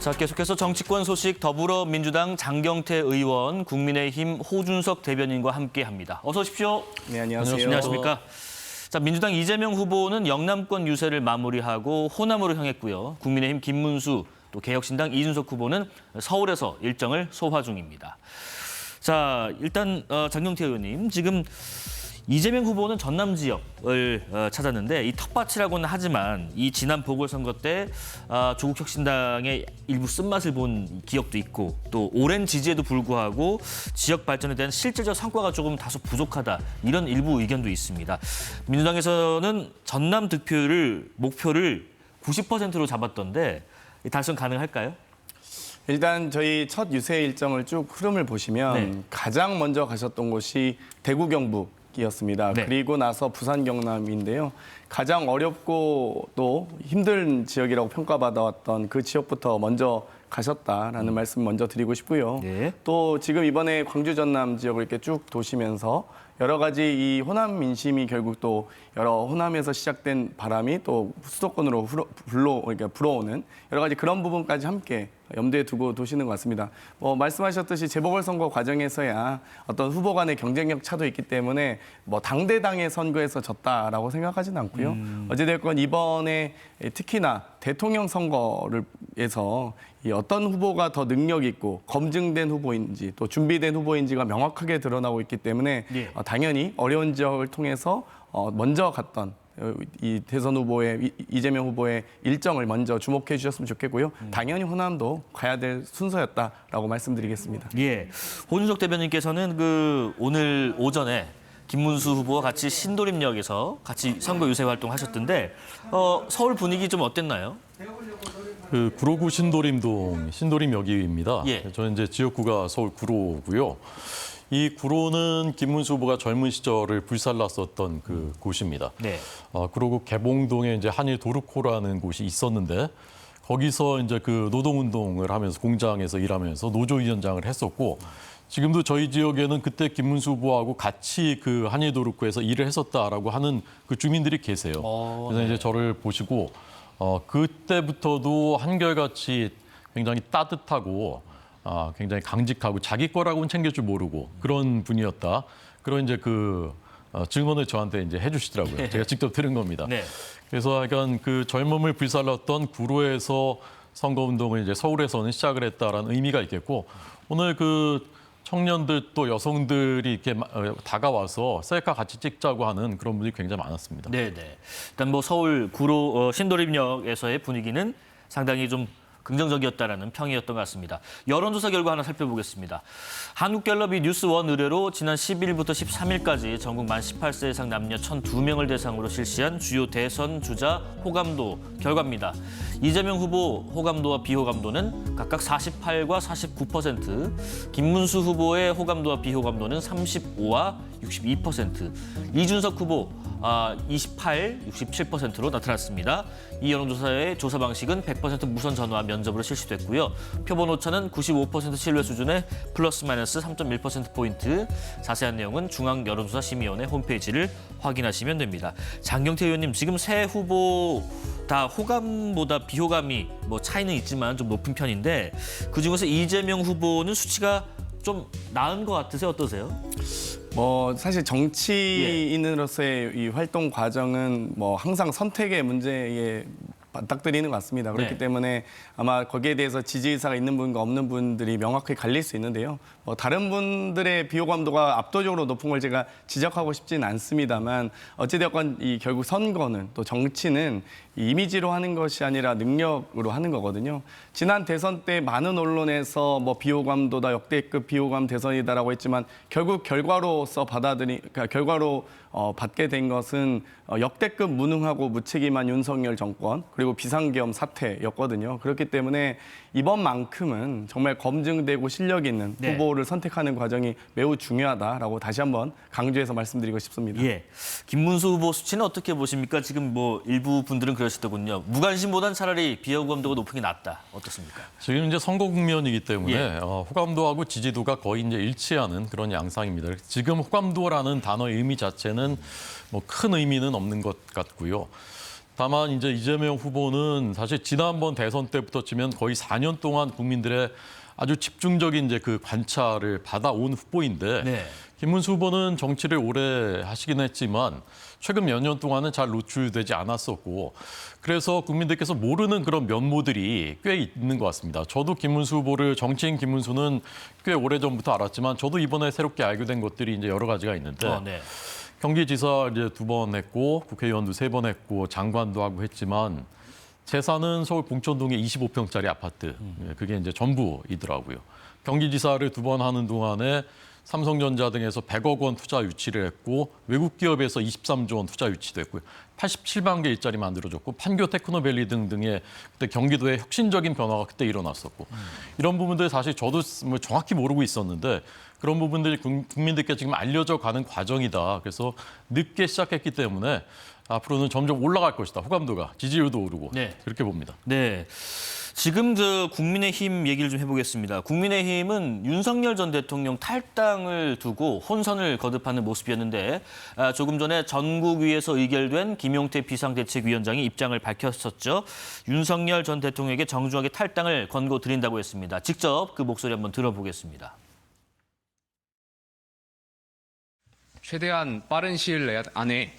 자, 계속해서 정치권 소식 더불어민주당 장경태 의원, 국민의힘 호준석 대변인과 함께합니다. 어서 오십시오. 네, 안녕하세요. 안녕하십니까. 자, 민주당 이재명 후보는 영남권 유세를 마무리하고 호남으로 향했고요. 국민의힘 김문수, 또 개혁신당 이준석 후보는 서울에서 일정을 소화 중입니다. 자, 일단 장경태 의원님, 지금 이재명 후보는 전남 지역을 찾았는데 이 텃밭이라고는 하지만 이 지난 보궐선거 때 조국 혁신당의 일부 쓴맛을 본 기억도 있고 또 오랜 지지에도 불구하고 지역 발전에 대한 실질적 성과가 조금 다소 부족하다 이런 일부 의견도 있습니다. 민주당에서는 전남 득표율을 목표를 90%로 잡았던데 달성 가능할까요? 일단 저희 첫 유세 일정을 쭉 흐름을 보시면 네. 가장 먼저 가셨던 곳이 대구 경북이었습니다. 네. 그리고 나서 부산 경남인데요. 가장 어렵고 또 힘든 지역이라고 평가받아왔던 그 지역부터 먼저 가셨다라는 말씀 먼저 드리고 싶고요. 네. 또 지금 이번에 광주 전남 지역을 이렇게 쭉 도시면서 여러 가지 이 호남 민심이 결국 또 여러 호남에서 시작된 바람이 또 수도권으로 불어오는 여러 가지 그런 부분까지 함께 염두에 두고 도시는 것 같습니다. 말씀하셨듯이 재보궐선거 과정에서야 어떤 후보 간의 경쟁력 차도 있기 때문에 당대당의 선거에서 졌다라고 생각하지는 않고요. 어찌됐건 이번에 특히나 대통령 선거를에서 어떤 후보가 더 능력 있고 검증된 후보인지 또 준비된 후보인지가 명확하게 드러나고 있기 때문에 예. 당연히 어려운 지역을 통해서 먼저 갔던 이 대선 후보의 이재명 후보의 일정을 먼저 주목해 주셨으면 좋겠고요. 당연히 호남도 가야 될 순서였다라고 말씀드리겠습니다. 예, 호준석 대변인께서는 오늘 오전에 김문수 후보와 같이 신도림역에서 같이 선거 유세 활동하셨던데 서울 분위기 좀 어땠나요? 구로구 신도림역입니다. 예. 저는 이제 지역구가 서울 구로고요. 이 구로는 김문수 후보가 젊은 시절을 불살랐었던 그 곳입니다. 네. 구로구 개봉동에 이제 한일 도르코라는 곳이 있었는데 거기서 이제 그 노동운동을 하면서 공장에서 일하면서 노조위원장을 했었고 지금도 저희 지역에는 그때 김문수 후보하고 같이 그 한일 도르코에서 일을 했었다라고 하는 그 주민들이 계세요. 그래서 네. 이제 저를 보시고 그때부터도 한결같이 굉장히 따뜻하고 굉장히 강직하고 자기 거라고는 챙길 줄 모르고 그런 분이었다. 그런 이제 증언을 저한테 이제 해주시더라고요. 제가 직접 들은 겁니다. 네. 그래서 약간 그 젊음을 불살랐던 구로에서 선거운동을 이제 서울에서는 시작을 했다라는 의미가 있겠고 오늘 그 청년들 또 여성들이 이렇게 다가와서 셀카 같이 찍자고 하는 그런 분들이 굉장히 많았습니다. 네. 일단 서울 구로 신도림역에서의 분위기는 상당히 좀 긍정적이었다라는 평이었던 것 같습니다. 여론조사 결과 하나 살펴보겠습니다. 한국갤럽이 뉴스원 의뢰로 지난 10일부터 13일까지 전국 만 18세 이상 남녀 1,002명을 대상으로 실시한 주요 대선 주자 호감도 결과입니다. 이재명 후보 호감도와 비호감도는 각각 48과 49%, 김문수 후보의 호감도와 비호감도는 35와 62%, 이준석 후보 28, 67%로 나타났습니다. 이 여론조사의 조사 방식은 100% 무선 전화 면접으로 실시됐고요. 표본 오차는 95% 신뢰 수준의 플러스 마이너스 3.1%포인트. 자세한 내용은 중앙여론조사심의위원회 홈페이지를 확인하시면 됩니다. 장경태 의원님, 지금 세 후보 다 호감보다 비호감이 차이는 있지만 좀 높은 편인데 그중에서 이재명 후보는 수치가 좀 나은 것 같으세요? 어떠세요? 사실 정치인으로서의 이 활동 과정은 항상 선택의 문제에 맞닥뜨리는 것 같습니다. 그렇기 네. 때문에 아마 거기에 대해서 지지 의사가 있는 분과 없는 분들이 명확하게 갈릴 수 있는데요. 다른 분들의 비호감도가 압도적으로 높은 걸 제가 지적하고 싶지는 않습니다만 어찌되었건 결국 선거는 또 정치는 이미지로 하는 것이 아니라 능력으로 하는 거거든요. 지난 대선 때 많은 언론에서 비호감도다 역대급 비호감 대선이다라고 했지만 결국 결과로서 결과로 받게 된 것은 역대급 무능하고 무책임한 윤석열 정권 그리고 비상계엄 사태였거든요. 그렇기 때문에 이번만큼은 정말 검증되고 실력 있는 네. 후보를 선택하는 과정이 매우 중요하다라고 다시 한번 강조해서 말씀드리고 싶습니다. 예. 김문수 후보 수치는 어떻게 보십니까? 지금 일부 분들은 그러시더군요. 무관심보단 차라리 비호감도가 높은 게 낫다. 어떻습니까? 지금 이제 선거 국면이기 때문에 예. 호감도하고 지지도가 거의 이제 일치하는 그런 양상입니다. 지금 호감도라는 단어의 의미 자체는 큰 의미는 없는 것 같고요. 다만 이제 이재명 후보는 사실 지난번 대선 때부터 치면 거의 4년 동안 국민들의 아주 집중적인 이제 그 관찰을 받아온 후보인데 네. 김문수 후보는 정치를 오래 하시긴 했지만 최근 몇 년 동안은 잘 노출되지 않았었고 그래서 국민들께서 모르는 그런 면모들이 꽤 있는 것 같습니다. 저도 김문수 후보를 정치인 김문수는 꽤 오래전부터 알았지만 저도 이번에 새롭게 알게 된 것들이 이제 여러 가지가 있는데 네. 경기지사 이제 2번 했고 국회의원도 3번 했고 장관도 하고 했지만 재산은 서울 봉천동에 25평짜리 아파트 그게 이제 전부이더라고요. 경기지사를 2번 하는 동안에 삼성전자 등에서 100억 원 투자 유치를 했고 외국 기업에서 23조 원 투자 유치도 했고요. 87만 개 일자리 만들어줬고 판교 테크노밸리 등등의 그때 경기도의 혁신적인 변화가 그때 일어났었고 이런 부분들 사실 저도 뭐 정확히 모르고 있었는데 그런 부분들이 국민들께 지금 알려져 가는 과정이다. 그래서 늦게 시작했기 때문에 앞으로는 점점 올라갈 것이다. 호감도가 지지율도 오르고 네. 그렇게 봅니다. 네. 지금 국민의힘 얘기를 좀 해보겠습니다. 국민의힘은 윤석열 전 대통령 탈당을 두고 혼선을 거듭하는 모습이었는데 조금 전에 전국위에서 의결된 김용태 비상대책위원장이 입장을 밝혔었죠. 윤석열 전 대통령에게 정중하게 탈당을 권고드린다고 했습니다. 직접 그 목소리 한번 들어보겠습니다. 최대한 빠른 시일 안에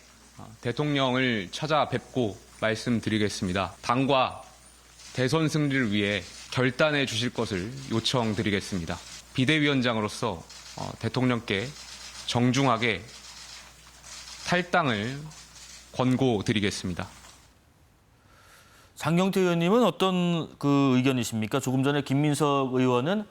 대통령을 찾아뵙고 말씀드리겠습니다. 당과 대선 승리를 위해 결단해 주실 것을 요청드리겠습니다. 비대위원장으로서 대통령께 정중하게 탈당을 권고드리겠습니다. 장경태 의원님은 어떤 그 의견이십니까? 조금 전에 김민석 의원은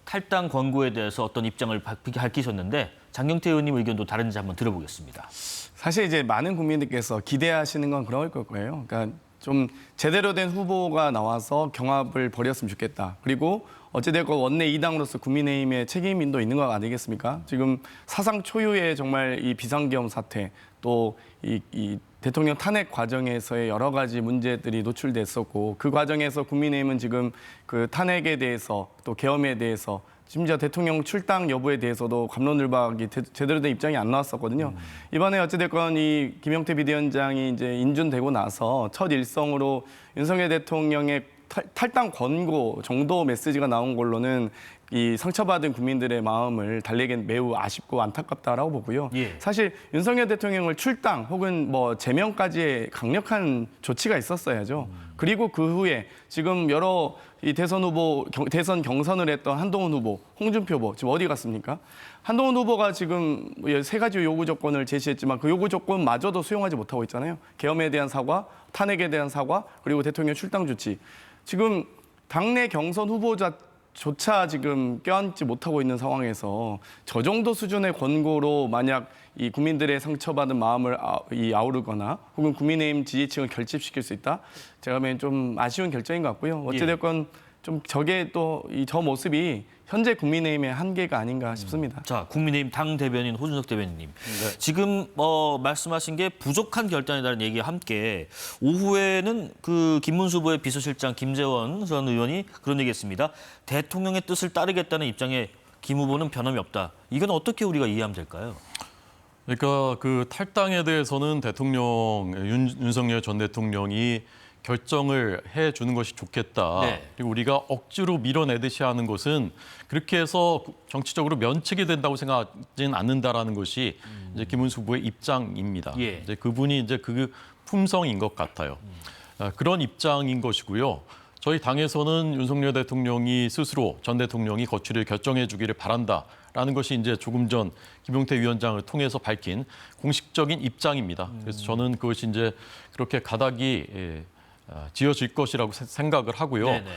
탈당 권고에 대해서 어떤 입장을 밝히셨는데 장경태 의원님 의견도 다른지 한번 들어보겠습니다. 사실 이제 많은 국민들께서 기대하시는 건 그럴 거예요. 그러니까 좀 제대로 된 후보가 나와서 경합을 벌였으면 좋겠다. 그리고 어찌됐건 원내 2당으로서 국민의힘의 책임도 있는 거 아니겠습니까? 지금 사상 초유의 정말 이 비상계엄 사태 또 이 대통령 탄핵 과정에서의 여러 가지 문제들이 노출됐었고 그 과정에서 국민의힘은 지금 그 탄핵에 대해서 또 계엄에 대해서 심지어 대통령 출당 여부에 대해서도 갑론을박이 제대로 된 입장이 안 나왔었거든요. 이번에 어찌됐건 이 김용태 비대위원장이 이제 인준되고 나서 첫 일성으로 윤석열 대통령의 탈당 권고 정도 메시지가 나온 걸로는 이 상처받은 국민들의 마음을 달래기엔 매우 아쉽고 안타깝다라고 보고요. 예. 사실 윤석열 대통령을 출당 혹은 뭐 제명까지의 강력한 조치가 있었어야죠. 그리고 그 후에 지금 여러 이 대선 후보 대선 경선을 했던 한동훈 후보, 홍준표 후보 지금 어디 갔습니까? 한동훈 후보가 지금 3가지 요구 조건을 제시했지만 그 요구 조건마저도 수용하지 못하고 있잖아요. 계엄에 대한 사과, 탄핵에 대한 사과, 그리고 대통령 출당 조치. 지금 당내 경선 후보자조차 지금 껴안지 못하고 있는 상황에서 저 정도 수준의 권고로 만약 이 국민들의 상처받은 마음을 아우르거나 혹은 국민의힘 지지층을 결집시킬 수 있다? 제가 보기엔 좀 아쉬운 결정인 것 같고요. 어찌됐건 좀 저게 또 저 모습이 현재 국민의힘의 한계가 아닌가 싶습니다. 자, 국민의힘 당 대변인 호준석 대변인님. 지금 말씀하신 게 부족한 결단이라는 얘기와 함께 오후에는 그 김문수 후보의 비서실장 김재원 전 의원이 그런 얘기했습니다. 대통령의 뜻을 따르겠다는 입장에 김 후보는 변함이 없다. 이건 어떻게 우리가 이해하면 될까요? 그러니까 그 탈당에 대해서는 윤석열 전 대통령이 결정을 해주는 것이 좋겠다. 네. 그리고 우리가 억지로 밀어내듯이 하는 것은 그렇게 해서 정치적으로 면책이 된다고 생각하지는 않는다라는 것이 이제 김문수 후보의 입장입니다. 예. 이제 그분이 이제 그 품성인 것 같아요. 그런 입장인 것이고요. 저희 당에서는 윤석열 대통령이 스스로 전 대통령이 거취를 결정해 주기를 바란다라는 것이 이제 조금 전 김용태 위원장을 통해서 밝힌 공식적인 입장입니다. 그래서 저는 그것이 이제 그렇게 가닥이 지어질 것이라고 생각을 하고요. 네네.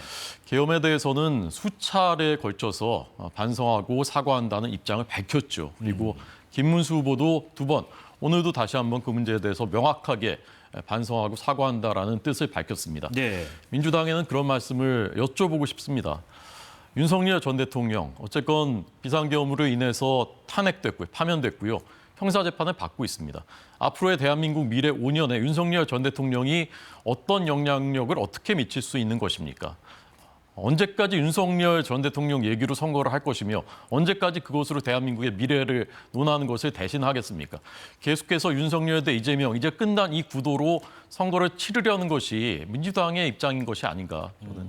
계엄에 대해서는 수차례에 걸쳐서 반성하고 사과한다는 입장을 밝혔죠. 그리고 김문수 후보도 2번, 오늘도 다시 한번 그 문제에 대해서 명확하게 반성하고 사과한다라는 뜻을 밝혔습니다. 네. 민주당에는 그런 말씀을 여쭤보고 싶습니다. 윤석열 전 대통령 어쨌건 비상계엄으로 인해서 탄핵됐고요, 파면됐고요. 형사재판을 받고 있습니다. 앞으로의 대한민국 미래 5년에 윤석열 전 대통령이 어떤 영향력을 어떻게 미칠 수 있는 것입니까? 언제까지 윤석열 전 대통령 얘기로 선거를 할 것이며 언제까지 그것으로 대한민국의 미래를 논하는 것을 대신하겠습니까? 계속해서 윤석열 대 이재명 이제 끝난 이 구도로 선거를 치르려는 것이 민주당의 입장인 것이 아닌가 저는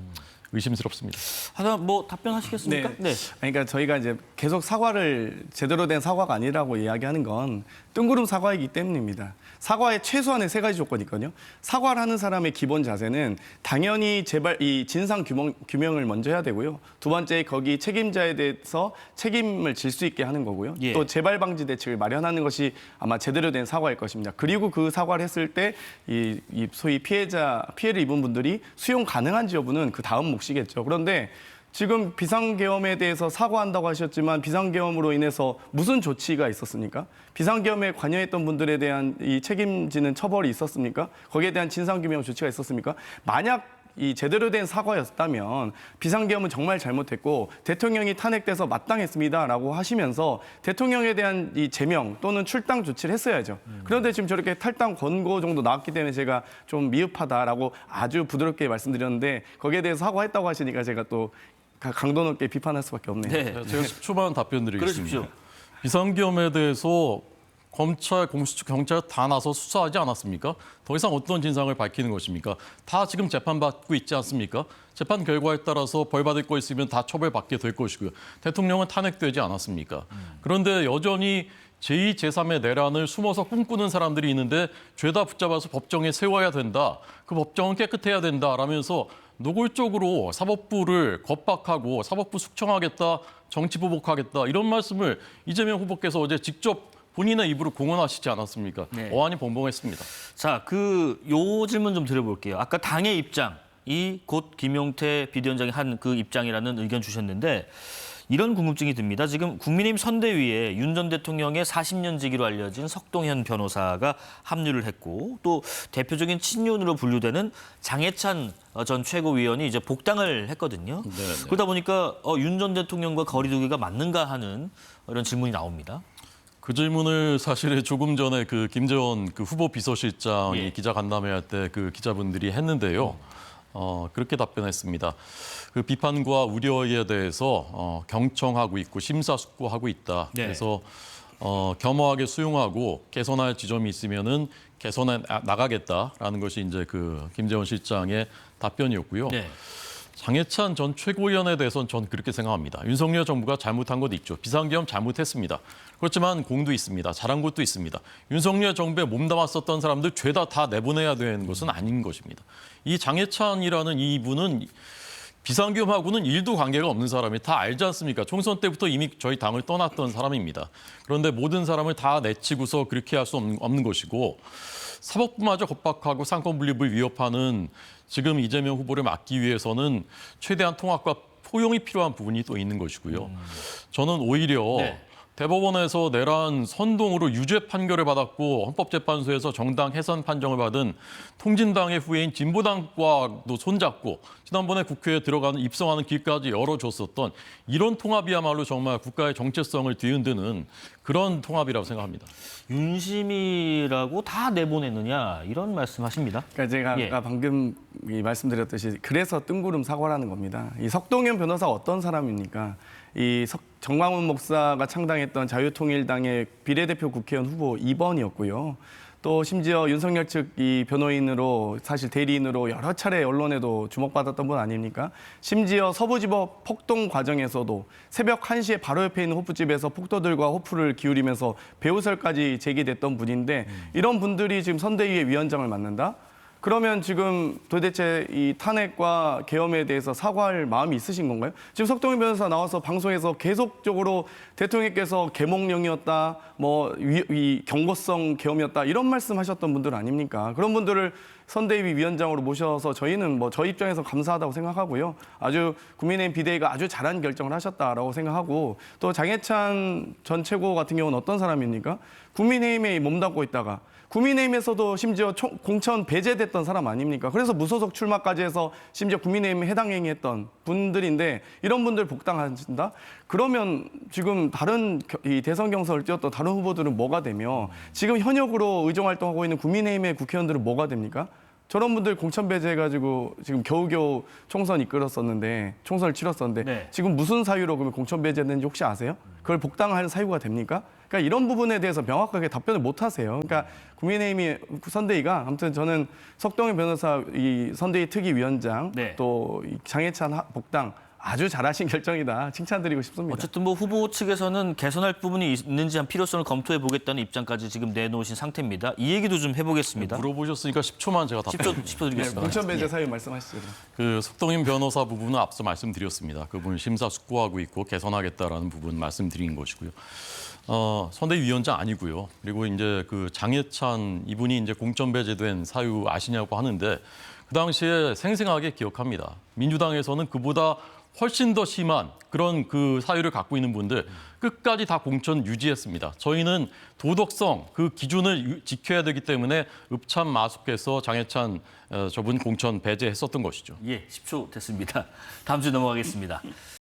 의심스럽습니다. 하나 뭐 답변하시겠습니까? 네. 그러니까 저희가 이제 계속 사과를 제대로 된 사과가 아니라고 이야기하는 건 뜬구름 사과이기 때문입니다. 사과의 최소한의 세 가지 조건이 있거든요. 사과를 하는 사람의 기본 자세는 당연히 제발 이 진상 규명을 먼저 해야 되고요. 두 번째 거기 책임자에 대해서 책임을 질 수 있게 하는 거고요. 예. 또 재발 방지 대책을 마련하는 것이 아마 제대로 된 사과일 것입니다. 그리고 그 사과를 했을 때 이 소위 피해를 입은 분들이 수용 가능한지 여부는 그 다음 몫이겠죠. 그런데 지금 비상계엄에 대해서 사과한다고 하셨지만 비상계엄으로 인해서 무슨 조치가 있었습니까? 비상계엄에 관여했던 분들에 대한 이 책임지는 처벌이 있었습니까? 거기에 대한 진상규명 조치가 있었습니까? 만약 이 제대로 된 사과였다면 비상계엄은 정말 잘못했고 대통령이 탄핵돼서 마땅했습니다라고 하시면서 대통령에 대한 이 제명 또는 출당 조치를 했어야죠. 그런데 지금 저렇게 탈당 권고 정도 나왔기 때문에 제가 좀 미흡하다라고 아주 부드럽게 말씀드렸는데 거기에 대해서 사과했다고 하시니까 제가 또 강도 높게 비판할 수밖에 없네요. 네. 제가 10초만 답변 드리겠습니다. 그러십시오. 비상계엄에 대해서 검찰, 공수처, 경찰 다 나서 수사하지 않았습니까? 더 이상 어떤 진상을 밝히는 것입니까? 다 지금 재판받고 있지 않습니까? 재판 결과에 따라서 벌 받을 거 있으면 다 처벌받게 될 것이고요. 대통령은 탄핵되지 않았습니까? 그런데 여전히 제2, 제3의 내란을 숨어서 꿈꾸는 사람들이 있는데 죄다 붙잡아서 법정에 세워야 된다. 그 법정은 깨끗해야 된다. 라면서 노골적으로 사법부를 겁박하고 사법부 숙청하겠다, 정치 보복하겠다 이런 말씀을 이재명 후보께서 어제 직접 본인의 입으로 공언하시지 않았습니까? 네. 어안이 벙벙했습니다. 자, 요 질문 좀 드려볼게요. 아까 당의 입장, 이 곧 김용태 비대위원장이 한 그 입장이라는 의견 주셨는데 이런 궁금증이 듭니다. 지금 국민의힘 선대위에 윤 전 대통령의 40년 지기로 알려진 석동현 변호사가 합류를 했고 또 대표적인 친윤으로 분류되는 장해찬 전 최고위원이 이제 복당을 했거든요. 네네. 그러다 보니까 윤 전 대통령과 거리두기가 맞는가 하는 이런 질문이 나옵니다. 그 질문을 사실 조금 전에 그 김재원 그 후보 비서실장이 예. 기자 간담회 할 때 그 기자분들이 했는데요. 그렇게 답변했습니다. 그 비판과 우려에 대해서 경청하고 있고 심사숙고하고 있다. 네. 그래서 겸허하게 수용하고 개선할 지점이 있으면은 개선해 나가겠다라는 것이 이제 그 김재원 실장의 답변이었고요. 네. 장해찬 전 최고위원에 대해서는 전 그렇게 생각합니다. 윤석열 정부가 잘못한 것도 있죠. 비상계엄 잘못했습니다. 그렇지만 공도 있습니다. 잘한 것도 있습니다. 윤석열 정부에 몸담았었던 사람들 죄다 다 내보내야 되는 것은 아닌 것입니다. 이 장해찬이라는 이분은 비상계엄하고는 일도 관계가 없는 사람이 다 알지 않습니까? 총선 때부터 이미 저희 당을 떠났던 사람입니다. 그런데 모든 사람을 다 내치고서 그렇게 할 수 없는 것이고 사법부마저 겁박하고 상권 분립을 위협하는 지금 이재명 후보를 막기 위해서는 최대한 통합과 포용이 필요한 부분이 또 있는 것이고요. 저는 오히려 네. 대법원에서 내란 선동으로 유죄 판결을 받았고 헌법재판소에서 정당 해산 판정을 받은 통진당의 후예인 진보당과도 손잡고 지난번에 국회에 들어가는 입성하는 길까지 열어줬었던 이런 통합이야말로 정말 국가의 정체성을 뒤흔드는 그런 통합이라고 생각합니다. 윤심이라고 다 내보냈느냐 이런 말씀하십니다. 그러니까 제가 예. 아까 방금 말씀드렸듯이 그래서 뜬구름 사과라는 겁니다. 이 석동현 변호사가 어떤 사람입니까? 이 정광훈 목사가 창당했던 자유통일당의 비례대표 국회의원 후보 2번이었고요. 또 심지어 윤석열 측 이 변호인으로 사실 대리인으로 여러 차례 언론에도 주목받았던 분 아닙니까? 심지어 서부지법 폭동 과정에서도 새벽 1시에 바로 옆에 있는 호프집에서 폭도들과 호프를 기울이면서 배우설까지 제기됐던 분인데 이런 분들이 지금 선대위의 위원장을 맡는다? 그러면 지금 도대체 이 탄핵과 계엄에 대해서 사과할 마음이 있으신 건가요? 지금 석동현 변호사 나와서 방송에서 계속적으로 대통령께서 계몽령이었다, 이 경고성 계엄이었다 이런 말씀하셨던 분들 아닙니까? 그런 분들을 선대위 위원장으로 모셔서 저희는 저희 입장에서 감사하다고 생각하고요. 아주 국민의힘 비대위가 아주 잘한 결정을 하셨다라고 생각하고 또 장해찬 전 최고 같은 경우는 어떤 사람입니까? 국민의힘에 몸담고 있다가 국민의힘에서도 심지어 공천 배제됐던 사람 아닙니까? 그래서 무소속 출마까지 해서 심지어 국민의힘에 해당 행위했던 분들인데 이런 분들 복당하신다? 그러면 지금 다른 이 대선 경선을 뛰었던 다른 후보들은 뭐가 되며 지금 현역으로 의정활동하고 있는 국민의힘의 국회의원들은 뭐가 됩니까? 저런 분들 공천 배제해가지고 지금 겨우겨우 총선을 치렀었는데 네. 지금 무슨 사유로 그러면 공천 배제했는지 혹시 아세요? 그걸 복당할 사유가 됩니까? 그러니까 이런 부분에 대해서 명확하게 답변을 못 하세요. 그러니까 국민의힘이 선대위가 아무튼 저는 석동현 변호사 이 선대위 특위위원장 네. 또 이 장해찬 복당 아주 잘하신 결정이다 칭찬드리고 싶습니다. 어쨌든 뭐 후보 측에서는 개선할 부분이 있는지 한 필요성을 검토해 보겠다는 입장까지 지금 내놓으신 상태입니다. 이 얘기도 좀 해보겠습니다. 물어보셨으니까 10초만 제가 답변. 10초 드리겠습니다. 공천 배제 사유 말씀하시죠. 그 석동인 변호사 부분은 앞서 말씀드렸습니다. 그분을 심사숙고하고 있고 개선하겠다라는 부분 말씀드린 것이고요. 선대위원장 아니고요. 그리고 이제 그 장해찬 이분이 이제 공천 배제된 사유 아시냐고 하는데 그 당시에 생생하게 기억합니다. 민주당에서는 그보다 훨씬 더 심한 그런 그 사유를 갖고 있는 분들 끝까지 다 공천 유지했습니다. 저희는 도덕성 그 기준을 지켜야 되기 때문에 읍참마숙해서 장해찬 저분 공천 배제했었던 것이죠. 예, 10초 됐습니다. 다음 주 넘어가겠습니다.